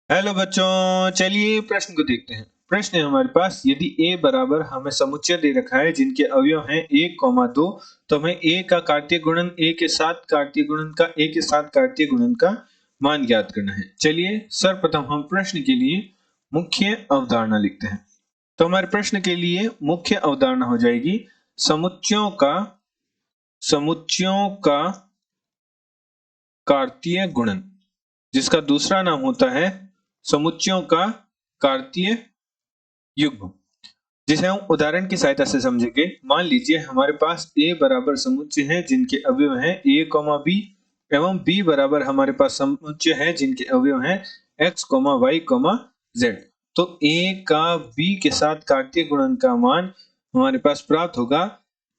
Hello बच्चों, चलिए प्रश्न को देखते हैं। प्रश्न है हमारे पास, यदि a बराबर हमें समुच्चय दे रखा है जिनके अवयव हैं 1, 2, तो हमें a का कार्तीय गुणन a के साथ कार्तीय गुणन का a के साथ कार्तीय गुणन का मान ज्ञात करना है। चलिए सर्वप्रथम हम प्रश्न के लिए मुख्य अवधारणा लिखते हैं। तो हमारे प्रश्न के लिए मुख्य अवधारणा हो जाएगी समुच्चयों का कार्तीय गुणन, जिसका दूसरा नाम होता है समुच्चयों का कार्तीय युग्म, जिसे हम उदाहरण की सहायता से समझेंगे। मान लीजिए हमारे पास a बराबर समुच्चय है जिनके अवयव हैं a, b एवं b बराबर हमारे पास समुच्चय है जिनके अवयव हैं x, y, z। तो a का b के साथ कार्तीय गुणन का मान हमारे पास प्राप्त होगा,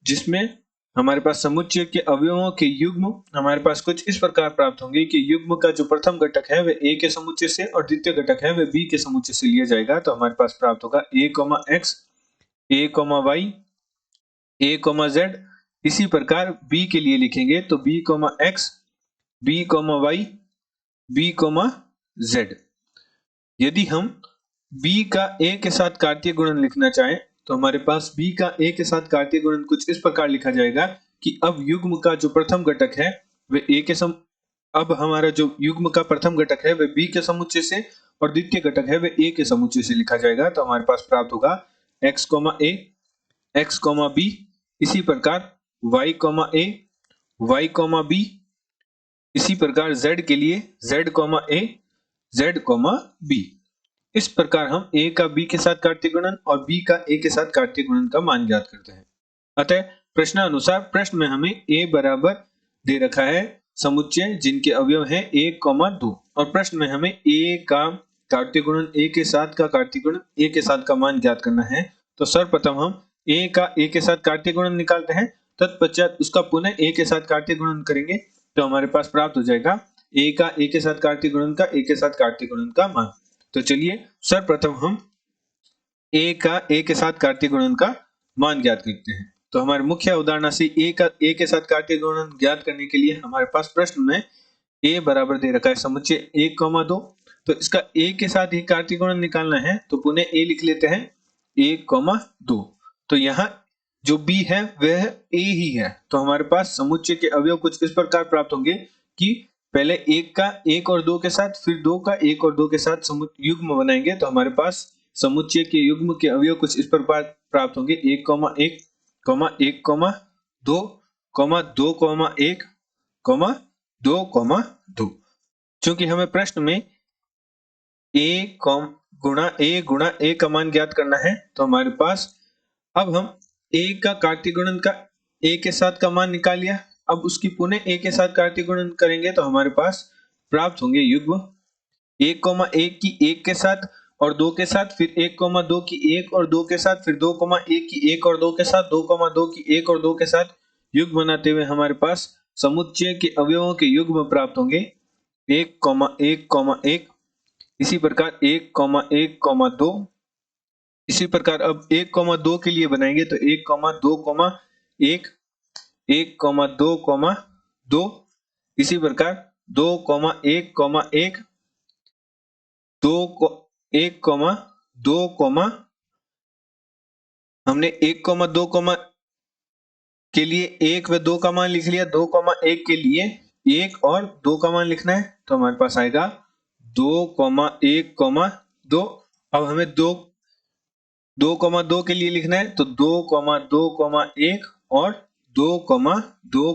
जिसमें हमारे पास समुच्चय के अवयवों के युग्म हमारे पास कुछ इस प्रकार प्राप्त होंगे कि युग्म का जो प्रथम घटक है वह a के समुच्चय से और द्वितीय घटक है वह b के समुच्चय से लिया जाएगा। तो हमारे पास प्राप्त होगा a, x, a, y, a, z। इसी प्रकार b के लिए लिखेंगे तो b, x, b, y, b, z। यदि हम b का a के साथ कार्तीय गुणन लिखना चाहें तो हमारे पास b का a के साथ कार्तीय गुणन कुछ इस प्रकार लिखा जाएगा कि अब युग्म का जो प्रथम घटक है वह अब हमारा जो युग्म का प्रथम घटक है वह b के समुच्चय से और द्वितीय घटक है वह a के समुच्चय से लिखा जाएगा। तो हमारे पास प्राप्त होगा x, a, x, b। इसी प्रकार y, a, y, b। इसी प्रकार z के लिए z, a, z, b। इस प्रकार हम a का b के साथ कार्तीय गुणन और b का a के साथ कार्तीय गुणन का मान ज्ञात करते हैं। अतः प्रश्नानुसार प्रश्न में हमें a बराबर दे रखा है समुच्चय जिनके अवयव हैं 1, 2 और प्रश्न में हमें a का कार्तीय गुणन a के साथ का कार्तीय गुणन a के साथ का मान ज्ञात करना है। तो सर्वप्रथम हम a का a के साथ कार्तीय गुणन निकालते हैं, तत्पश्चात उसका पुनः a के साथ कार्तीय गुणन करेंगे तो हमारे पास प्राप्त हो जाएगा a का a के साथ कार्तीय गुणन का a के साथ कार्तीय गुणन का मान। तो चलिए सर्वप्रथम हम a का a के साथ कार्तीय गुणन का मान ज्ञात करते हैं। तो हमारे मुख्य अवधारणा से a का a के साथ कार्तीय गुणन ज्ञात करने के लिए हमारे पास प्रश्न में a बराबर दे रखा है समुच्चय 1, 2। तो इसका a के साथ ही कार्तीय गुणन निकालना है तो पुनः a लिख लेते हैं 1, 2। तो यहाँ जो b है वह a ही है। तो हमारे पास समुच्चय के अवयव कुछ इस प्रकार प्राप्त होंगे कि पहले 1 का 1 और 2 के साथ, फिर 2 का 1 और 2 के साथ युग्म बनाएंगे तो हमारे पास समुच्चय के युग्म के अवयव कुछ इस प्रकार प्राप्त होंगे 1, 1, 1, 2, 2, 1, 2, 2। चूंकि हमें प्रश्न में a गुणा a का मान ज्ञात करना है तो हमारे पास अब हम a का कार्तीय गुणन का a के साथ का मान निकाल लिया। अब उसकी पुनः a के साथ कार्तीय गुणन करेंगे तो हमारे पास प्राप्त होंगे युग्म 1, 1 की 1 के साथ और 2 के साथ, फिर 1, 2 की 1 और 2 के साथ, फिर 2, 1 की 1 और 2 के साथ, 2, 2 की 1 और 2 के साथ युग्म बनाते हुए हमारे पास समुच्चय के अवयवों के युग्म प्राप्त होंगे 1, 1, 1। इसी प्रकार 1, 1, 2। इसी प्रकार अब 1, 2 के लिए बनाएंगे तो 1, 2, 1, 1, 2, 2। इसी प्रकार 2, 1, 1, 2, 1, 2, हमने 1, 2 के लिए 1 व 2 का मान लिख लिया। 2, 1 के लिए 1 और 2 का मान लिखना है तो हमारे पास आएगा 2, 1, 2। अब हमें 2, 2 के लिए लिखना है तो 2, 2, 1 और 2, 2,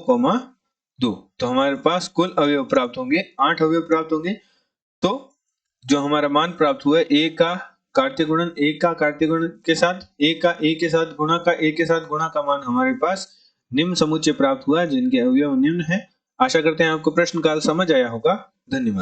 2। तो हमारे पास कुल अवयव प्राप्त होंगे 8 अवयव प्राप्त होंगे। तो जो हमारा मान प्राप्त हुआ है a का कार्तीय गुणन a का कार्तीय गुणन के साथ a का a के साथ गुणा का a के साथ गुणा का मान हमारे पास निम्न समुच्चय प्राप्त हुआ जिनके अवयव निम्न है। आशा करते हैं आपको प्रश्न काल समझ आया होगा। धन्यवाद।